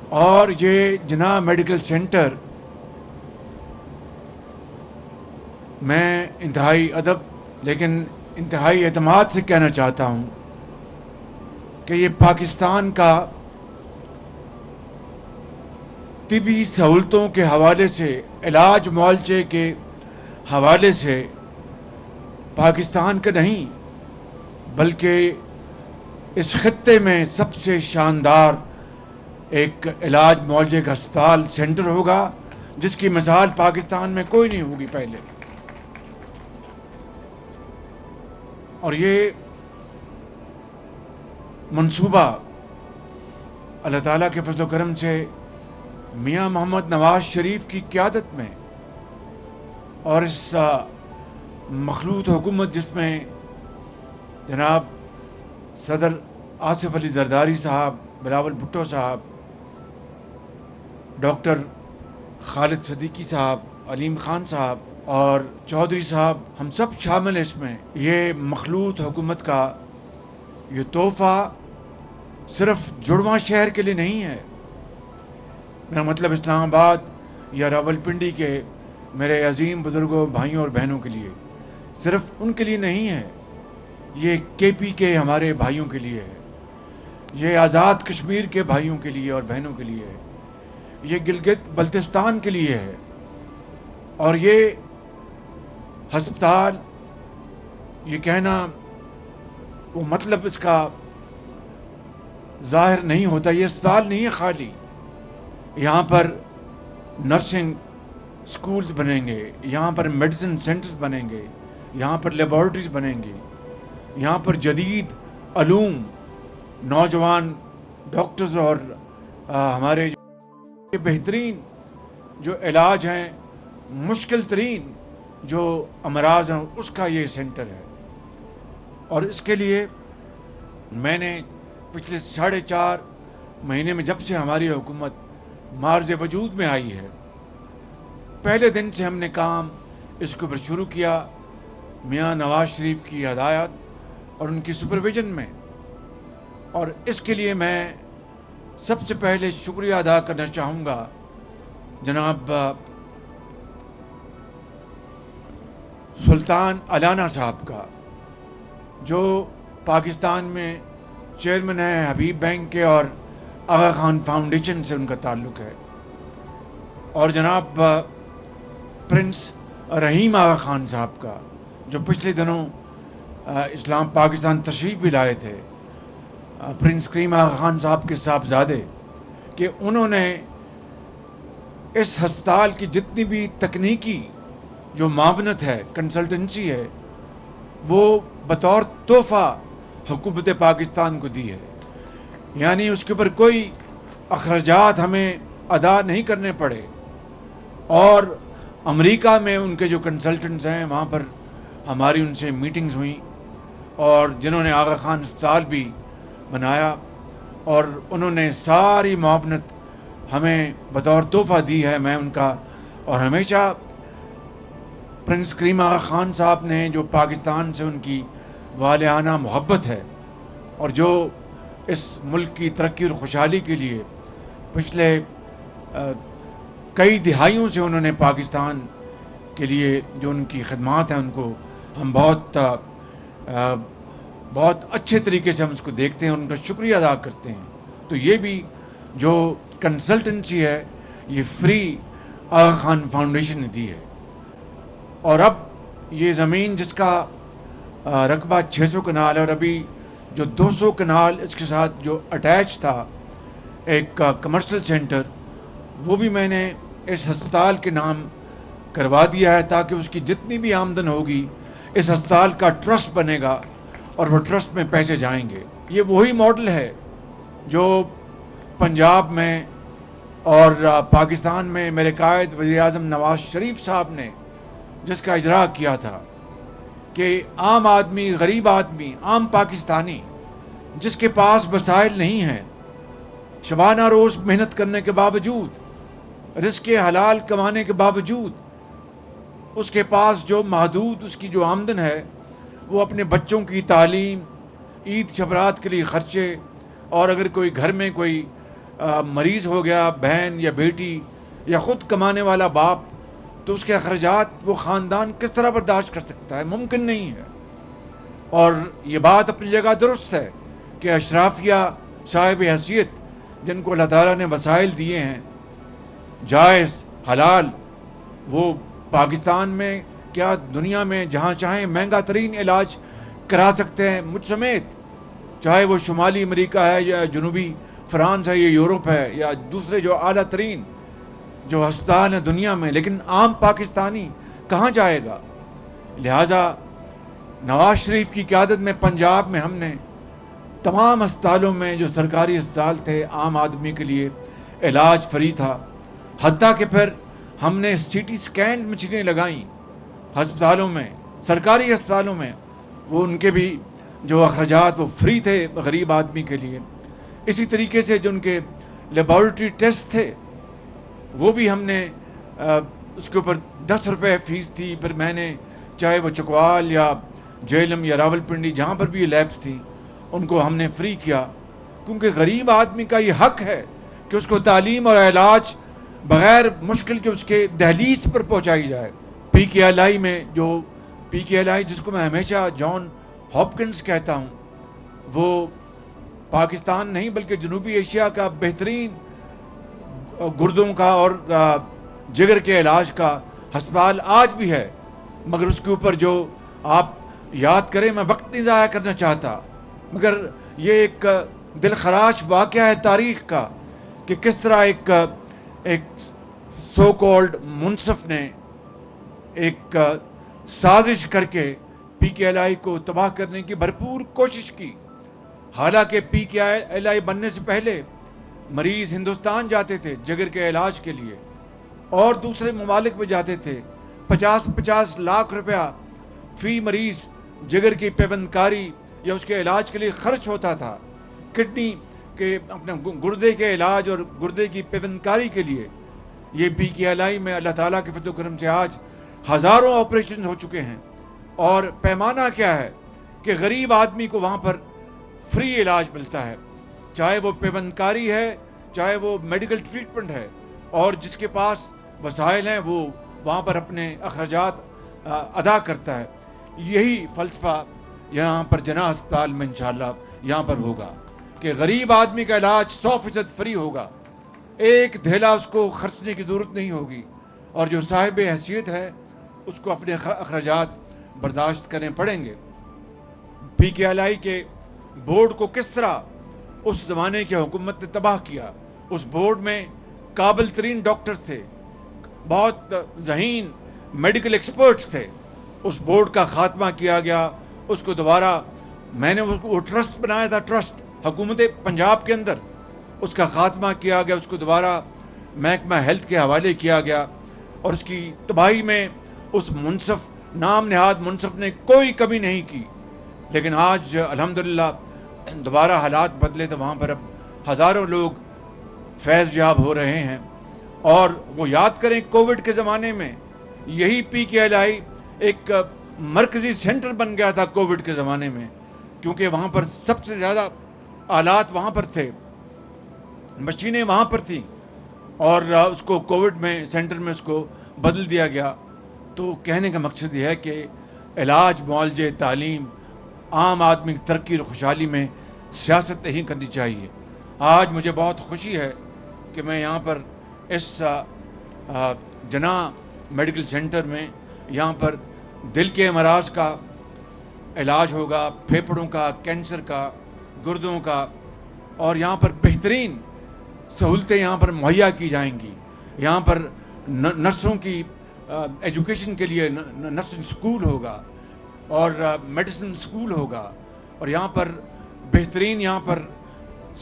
اور یہ جناح medical centre میں انتہائی ادب لیکن انتہائی اعتماد سے کہنا چاہتا ہوں کہ یہ پاکستان کا طبی سہولتوں کے حوالے سے، علاج معالجے کے حوالے سے پاکستان کا نہیں بلکہ اس خطے میں سب سے شاندار ایک علاج معالجے کا ہسپتال سینٹر ہوگا، جس کی مثال پاکستان میں کوئی نہیں ہوگی پہلے۔ اور یہ منصوبہ اللہ تعالیٰ کے فضل و کرم سے میاں محمد نواز شریف کی قیادت میں اور اس مخلوط حکومت جس میں جناب صدر آصف علی زرداری صاحب، بلاول بھٹو صاحب، ڈاکٹر خالد صدیقی صاحب، علیم خان صاحب اور چودھری صاحب، ہم سب شامل ہیں اس میں۔ یہ مخلوط حکومت کا یہ تحفہ صرف جڑواں شہر کے لیے نہیں ہے، میرا مطلب اسلام آباد یا راولپنڈی کے میرے عظیم بزرگوں، بھائیوں اور بہنوں کے لیے، صرف ان کے لیے نہیں ہے، یہ کے پی کے ہمارے بھائیوں کے لیے ہے، یہ آزاد کشمیر کے بھائیوں کے لیے اور بہنوں کے لیے ہے، یہ گلگت بلتستان کے لیے ہے۔ اور یہ ہسپتال، یہ کہنا وہ مطلب اس کا ظاہر نہیں ہوتا، یہ ہسپتال نہیں ہے خالی، یہاں پر نرسنگ سکولز بنیں گے، یہاں پر میڈیسن سینٹرز بنیں گے، یہاں پر لیبارٹریز بنیں گی، یہاں پر جدید علوم، نوجوان ڈاکٹرز اور ہمارے بہترین جو علاج ہیں، مشکل ترین جو امراض ہیں، اس کا یہ سینٹر ہے۔ اور اس کے لیے میں نے پچھلے 4.5 مہینے میں، جب سے ہماری حکومت مارز وجود میں آئی ہے، پہلے دن سے ہم نے کام اس کے اوپر شروع کیا، میاں نواز شریف کی ہدایت اور ان کی سپرویژن میں۔ اور اس کے لیے میں سب سے پہلے شکریہ ادا کرنا چاہوں گا جناب سلطان علانہ صاحب کا، جو پاکستان میں چیئرمین ہیں حبیب بینک کے اور آغا خان فاؤنڈیشن سے ان کا تعلق ہے، اور جناب پرنس رحیم آغا خان صاحب کا، جو پچھلے دنوں اسلام پاکستان تشریف بھی لائے تھے، پرنس کریم آغا خان صاحب کے صاحبزادے، کہ انہوں نے اس ہسپتال کی جتنی بھی تکنیکی جو معاونت ہے، کنسلٹنسی ہے، وہ بطور تحفہ حکومت پاکستان کو دی ہے، یعنی اس کے اوپر کوئی اخراجات ہمیں ادا نہیں کرنے پڑے۔ اور امریکہ میں ان کے جو کنسلٹنٹس ہیں، وہاں پر ہماری ان سے میٹنگز ہوئیں، اور جنہوں نے آغا خان ہسپتال بھی بنایا، اور انہوں نے ساری معاونت ہمیں بطور تحفہ دی ہے، میں ان کا، اور ہمیشہ پرنس کریم آغا خان صاحب نے جو پاکستان سے ان کی والہانہ محبت ہے، اور جو اس ملک کی ترقی اور خوشحالی کے لیے پچھلے کئی دہائیوں سے انہوں نے پاکستان کے لیے جو ان کی خدمات ہیں، ان کو ہم بہت اچھے طریقے سے ہم اس کو دیکھتے ہیں، ان کا شکریہ ادا کرتے ہیں۔ تو یہ بھی جو کنسلٹنسی ہے، یہ فری آغا خان فاؤنڈیشن نے دی ہے۔ اور اب یہ زمین جس کا رقبہ 600 کنال ہے، اور ابھی جو 200 کنال اس کے ساتھ جو اٹیچ تھا ایک کمرشل سینٹر، وہ بھی میں نے اس ہسپتال کے نام کروا دیا ہے، تاکہ اس کی جتنی بھی آمدن ہوگی اس ہسپتال کا ٹرسٹ بنے گا، اور وہ ٹرسٹ میں پیسے جائیں گے۔ یہ وہی ماڈل ہے جو پنجاب میں اور پاکستان میں میرے قائد وزیر اعظم نواز شریف صاحب نے جس کا اجرا کیا تھا، کہ عام آدمی، غریب آدمی، عام پاکستانی جس کے پاس وسائل نہیں ہیں، شبانہ روز محنت کرنے کے باوجود، رزق حلال کمانے کے باوجود، اس کے پاس جو محدود اس کی جو آمدن ہے، وہ اپنے بچوں کی تعلیم، عید شبرات کے لیے خرچے، اور اگر کوئی گھر میں کوئی مریض ہو گیا بہن یا بیٹی یا خود کمانے والا باپ، تو اس کے اخراجات وہ خاندان کس طرح برداشت کر سکتا ہے؟ ممکن نہیں ہے۔ اور یہ بات اپنی جگہ درست ہے کہ اشرافیہ صاحب حیثیت جن کو اللہ تعالیٰ نے وسائل دیے ہیں جائز حلال، وہ پاکستان میں کیا دنیا میں جہاں چاہیں مہنگا ترین علاج کرا سکتے ہیں، مجھ سمیت، چاہے وہ شمالی امریکہ ہے یا جنوبی فرانس ہے یا یورپ ہے یا دوسرے جو اعلیٰ ترین جو ہسپتال ہیں دنیا میں، لیکن عام پاکستانی کہاں جائے گا؟ لہٰذا نواز شریف کی قیادت میں پنجاب میں ہم نے تمام ہسپتالوں میں جو سرکاری ہسپتال تھے عام آدمی کے لیے علاج فری تھا، حتیٰ کہ پھر ہم نے سی ٹی اسکین مشینیں لگائیں ہسپتالوں میں، سرکاری ہسپتالوں میں، وہ ان کے بھی جو اخراجات وہ فری تھے غریب آدمی کے لیے۔ اسی طریقے سے جو ان کے لیبارٹری ٹیسٹ تھے وہ بھی ہم نے اس کے اوپر 10 روپے فیس تھی، پھر میں نے چاہے وہ چکوال یا جہلم یا راول پنڈی جہاں پر بھی یہ لیبس تھیں ان کو ہم نے فری کیا، کیونکہ غریب آدمی کا یہ حق ہے کہ اس کو تعلیم اور علاج بغیر مشکل کے اس کے دہلیز پر پہنچائی جائے۔ پی کے ایل آئی میں جو پی کے ایل آئی جس کو میں ہمیشہ جان ہاپکنس کہتا ہوں، وہ پاکستان نہیں بلکہ جنوبی ایشیا کا بہترین گردوں کا اور جگر کے علاج کا ہسپتال آج بھی ہے، مگر اس کے اوپر جو آپ یاد کریں، میں وقت نہیں ضائع کرنا چاہتا، مگر یہ ایک دل خراش واقعہ ہے تاریخ کا کہ کس طرح ایک سو کالڈ منصف نے ایک سازش کر کے پی کے ایل آئی کو تباہ کرنے کی بھرپور کوشش کی۔ حالانکہ پی کے ایل آئی بننے سے پہلے مریض ہندوستان جاتے تھے جگر کے علاج کے لیے اور دوسرے ممالک میں جاتے تھے، 50 لاکھ روپیہ فی مریض جگر کی پیوند کاری یا اس کے علاج کے لیے خرچ ہوتا تھا، کڈنی کے اپنے گردے کے علاج اور گردے کی پیوند کاری کے لیے۔ یہ پی کے ایل آئی میں اللہ تعالیٰ کے فضل و کرم سے آج ہزاروں آپریشن ہو چکے ہیں، اور پیمانہ کیا ہے کہ غریب آدمی کو وہاں پر فری علاج ملتا ہے، چاہے وہ پیوند کاری ہے چاہے وہ میڈیکل ٹریٹمنٹ ہے، اور جس کے پاس وسائل ہیں وہ وہاں پر اپنے اخراجات ادا کرتا ہے۔ یہی فلسفہ یہاں پر جناح ہسپتال میں انشاءاللہ یہاں پر ہوگا کہ غریب آدمی کا علاج 100% فری ہوگا، ایک دھیلا اس کو خرچنے کی ضرورت نہیں ہوگی، اور جو صاحب حیثیت ہے اس کو اپنے اخراجات برداشت کرنے پڑیں گے۔ پی کے ایل آئی کے بورڈ کو کس طرح اس زمانے کی حکومت نے تباہ کیا، اس بورڈ میں قابل ترین ڈاکٹرز تھے، بہت ذہین میڈیکل ایکسپرٹس تھے، اس بورڈ کا خاتمہ کیا گیا، اس کو دوبارہ میں نے وہ ٹرسٹ بنایا تھا، ٹرسٹ حکومت پنجاب کے اندر، اس کا خاتمہ کیا گیا، اس کو دوبارہ محکمہ ہیلتھ کے حوالے کیا گیا، اور اس کی تباہی میں اس منصف نام نہاد منصف نے کوئی کمی نہیں کی۔ لیکن آج الحمدللہ دوبارہ حالات بدلے تو وہاں پر اب ہزاروں لوگ فیض یاب ہو رہے ہیں، اور وہ یاد کریں کووڈ کے زمانے میں یہی پی کے ایل آئی ایک مرکزی سینٹر بن گیا تھا کووڈ کے زمانے میں، کیونکہ وہاں پر سب سے زیادہ آلات وہاں پر تھے، مشینیں وہاں پر تھیں، اور اس کو کووڈ میں سینٹر میں اس کو بدل دیا گیا۔ تو کہنے کا مقصد یہ ہے کہ علاج، معالجے، تعلیم، عام آدمی کی ترقی اور خوشحالی میں سیاست نہیں کرنی چاہیے۔ آج مجھے بہت خوشی ہے کہ میں یہاں پر اس جناح میڈیکل سینٹر میں یہاں پر دل کے امراض کا علاج ہوگا، پھیپھڑوں کا، کینسر کا، گردوں کا، اور یہاں پر بہترین سہولتیں یہاں پر مہیا کی جائیں گی۔ یہاں پر نرسوں کی ایجوکیشن کے لیے نرسنگ اسکول ہوگا اور میڈیسن اسکول ہوگا، اور یہاں پر بہترین یہاں پر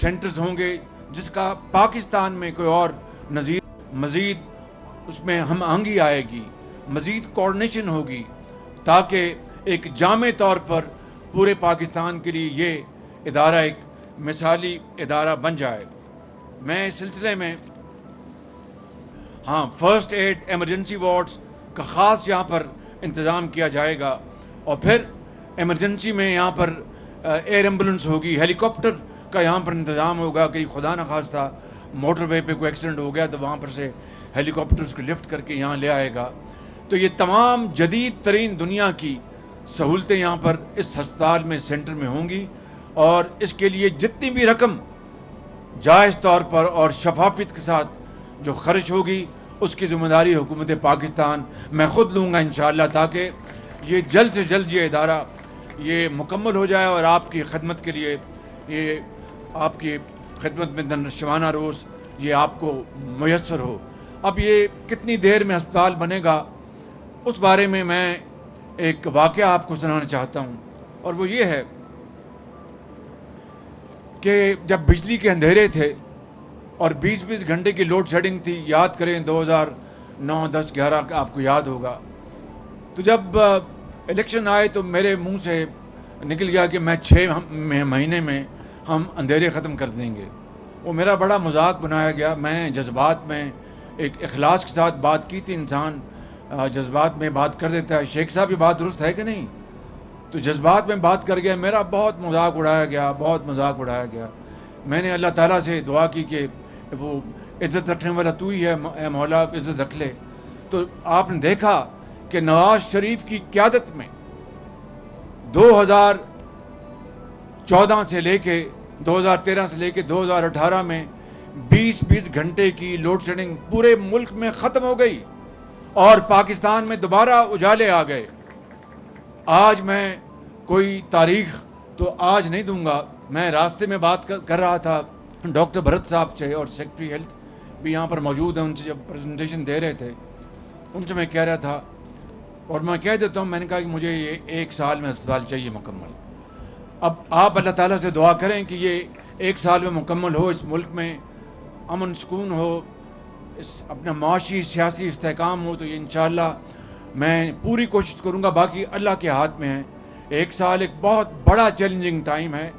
سینٹرز ہوں گے جس کا پاکستان میں کوئی اور نظیر، مزید اس میں ہم آہنگی آئے گی، مزید کوآرڈینیشن ہوگی، تاکہ ایک جامع طور پر پورے پاکستان کے لیے یہ ادارہ ایک مثالی ادارہ بن جائے۔ میں اس سلسلے میں فرسٹ ایڈ ایمرجنسی وارڈز کا خاص یہاں پر انتظام کیا جائے گا، اور پھر ایمرجنسی میں یہاں پر ایئر ایمبولنس ہوگی، ہیلی کاپٹر کا یہاں پر انتظام ہوگا کہ خدا نخواستہ موٹر وے پہ کوئی ایکسیڈنٹ ہو گیا تو وہاں پر سے ہیلی کاپٹر اس کو لفٹ کر کے یہاں لے آئے گا. تو یہ تمام جدید ترین دنیا کی سہولتیں یہاں پر اس ہسپتال میں سینٹر میں ہوں گی, اور اس کے لیے جتنی بھی رقم جائز طور پر اور شفافیت کے ساتھ جو خرچ ہوگی اس کی ذمہ داری حکومت پاکستان میں خود لوں گا انشاءاللہ, تاکہ یہ جلد سے جلد یہ ادارہ یہ مکمل ہو جائے اور آپ کی خدمت کے لیے یہ آپ کی خدمت میں شبانہ روز یہ آپ کو میسر ہو. اب یہ کتنی دیر میں ہسپتال بنے گا اس بارے میں ایک واقعہ آپ کو سنانا چاہتا ہوں, اور وہ یہ ہے کہ جب بجلی کے اندھیرے تھے اور 20 گھنٹے کی لوڈ شیڈنگ تھی, یاد کریں 2009, 10, 11 کا آپ کو یاد ہوگا, تو جب الیکشن آئے تو میرے منہ سے نکل گیا کہ میں 6 مہینے میں ہم اندھیرے ختم کر دیں گے. وہ میرا بڑا مذاق بنایا گیا. میں نے جذبات میں ایک اخلاص کے ساتھ بات کی تھی. انسان جذبات میں بات کر دیتا ہے. شیخ صاحب یہ بات درست ہے کہ نہیں؟ تو جذبات میں بات کر گیا, میرا بہت مذاق اڑایا گیا. میں نے اللہ تعالیٰ سے دعا کی کہ وہ عزت رکھنے والا تو ہی ہے, اے مولا عزت رکھ لے. تو آپ نے دیکھا کہ نواز شریف کی قیادت میں 2014 سے لے کے 2013 سے لے کے 2018 میں 20 گھنٹے کی لوڈ شیڈنگ پورے ملک میں ختم ہو گئی اور پاکستان میں دوبارہ اجالے آ گئے. آج میں کوئی تاریخ تو آج نہیں دوں گا. میں راستے میں بات کر رہا تھا ڈاکٹر بھرت صاحب سے, اور سیکرٹری ہیلتھ بھی یہاں پر موجود ہیں, ان سے جب پریزنٹیشن دے رہے تھے ان سے میں کہہ رہا تھا, اور میں کہہ دیتا ہوں, میں نے کہا کہ مجھے یہ 1 سال میں ہسپتال چاہیے مکمل. اب آپ اللہ تعالیٰ سے دعا کریں کہ یہ 1 سال میں مکمل ہو, اس ملک میں امن سکون ہو, اس اپنا معاشی سیاسی استحکام ہو, تو یہ انشاءاللہ میں پوری کوشش کروں گا. باقی اللہ کے ہاتھ میں ہے. 1 سال ایک بہت بڑا چیلنجنگ ٹائم ہے.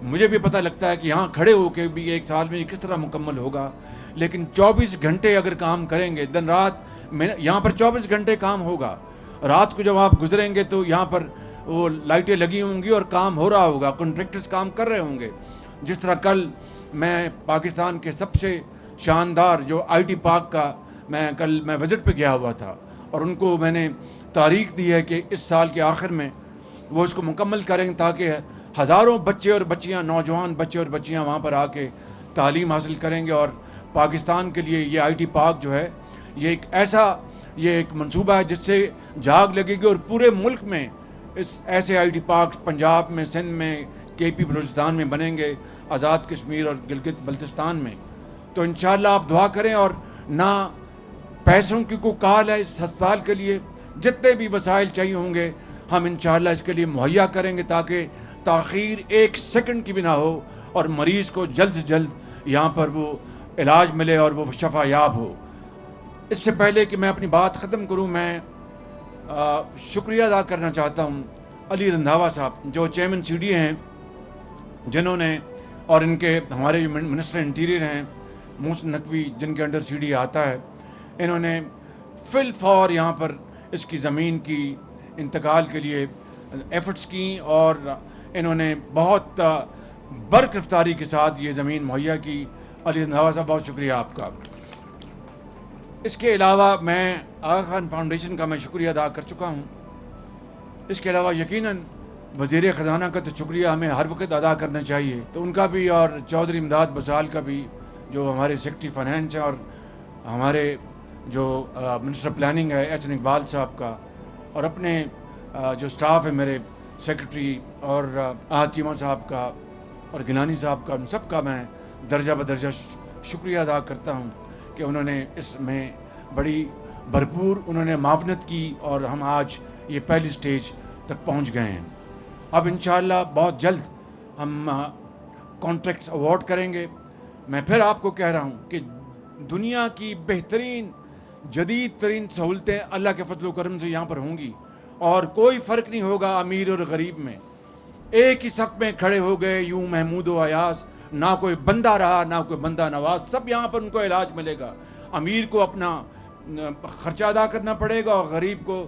مجھے بھی پتہ لگتا ہے کہ یہاں کھڑے ہو کے بھی 1 سال میں یہ کس طرح مکمل ہوگا, لیکن 24 گھنٹے اگر کام کریں گے دن رات, یہاں پر 24 گھنٹے کام ہوگا. رات کو جب آپ گزریں گے تو یہاں پر وہ لائٹیں لگی ہوں گی اور کام ہو رہا ہوگا, کنٹریکٹرز کام کر رہے ہوں گے. جس طرح کل میں پاکستان کے سب سے شاندار جو IT پارک کا کل میں وزٹ پہ گیا ہوا تھا, اور ان کو میں نے تاریخ دی ہے کہ اس سال کے آخر میں وہ اس کو مکمل کریں تاکہ ہزاروں بچے اور بچیاں, نوجوان بچے اور بچیاں وہاں پر آ کے تعلیم حاصل کریں گے. اور پاکستان کے لیے یہ IT پارک جو ہے یہ ایک منصوبہ ہے جس سے جاگ لگے گی, اور پورے ملک میں ایسے IT پارکس پنجاب میں, سندھ میں, KP بلوچستان میں بنیں گے, آزاد کشمیر اور گلگت بلتستان میں. تو انشاءاللہ آپ دعا کریں, اور نہ پیسوں کی کوئی کال ہے اس ہسپتال کے لیے. جتنے بھی وسائل چاہیے ہوں گے ہم انشاءاللہ اس کے لیے مہیا کریں گے, تاکہ تاخیر 1 سیکنڈ کی بھی نہ ہو اور مریض کو جلد سے جلد یہاں پر وہ علاج ملے اور وہ شفا یاب ہو. اس سے پہلے کہ میں اپنی بات ختم کروں, میں شکریہ ادا کرنا چاہتا ہوں علی رندھاوا صاحب جو چیئرمین CDA ہیں, جنہوں نے, اور ان کے ہمارے منسٹر انٹیریئر ہیں محسن نقوی جن کے انڈر CDA آتا ہے, انہوں نے فل فور یہاں پر اس کی زمین کی انتقال کے لیے ایفرٹس کی, اور انہوں نے بہت برق رفتاری کے ساتھ یہ زمین مہیا کی. علی رندھاوا صاحب بہت شکریہ آپ کا. اس کے علاوہ میں آغا خان فاؤنڈیشن کا میں شکریہ ادا کر چکا ہوں. اس کے علاوہ یقیناً وزیر خزانہ کا تو شکریہ ہمیں ہر وقت ادا کرنا چاہیے, تو ان کا بھی, اور چودھری امداد بسال کا بھی جو ہمارے سیکرٹری فائنانس ہیں, اور ہمارے جو منسٹر پلاننگ ہے H.N. اقبال صاحب کا, اور اپنے جو سٹاف ہے میرے سیکرٹری اور آہد چیمہ صاحب کا اور گیلانی صاحب کا, ان سب کا میں درجہ بدرجہ شکریہ ادا کرتا ہوں کہ انہوں نے اس میں بڑی بھرپور انہوں نے معاونت کی, اور ہم آج یہ پہلی سٹیج تک پہنچ گئے ہیں. اب انشاءاللہ بہت جلد ہم کانٹریکٹس اوارڈ کریں گے. میں پھر آپ کو کہہ رہا ہوں کہ دنیا کی بہترین جدید ترین سہولتیں اللہ کے فضل و کرم سے یہاں پر ہوں گی, اور کوئی فرق نہیں ہوگا امیر اور غریب میں. ایک ہی صف میں کھڑے ہو گئے یوں محمود و ایاز, نہ کوئی بندہ رہا نہ کوئی بندہ نواز, سب یہاں پر ان کو علاج ملے گا. امیر کو اپنا خرچہ ادا کرنا پڑے گا, اور غریب کو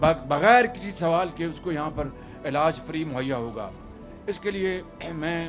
بغیر کسی سوال کے اس کو یہاں پر علاج فری مہیا ہوگا. اس کے لیے میں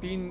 3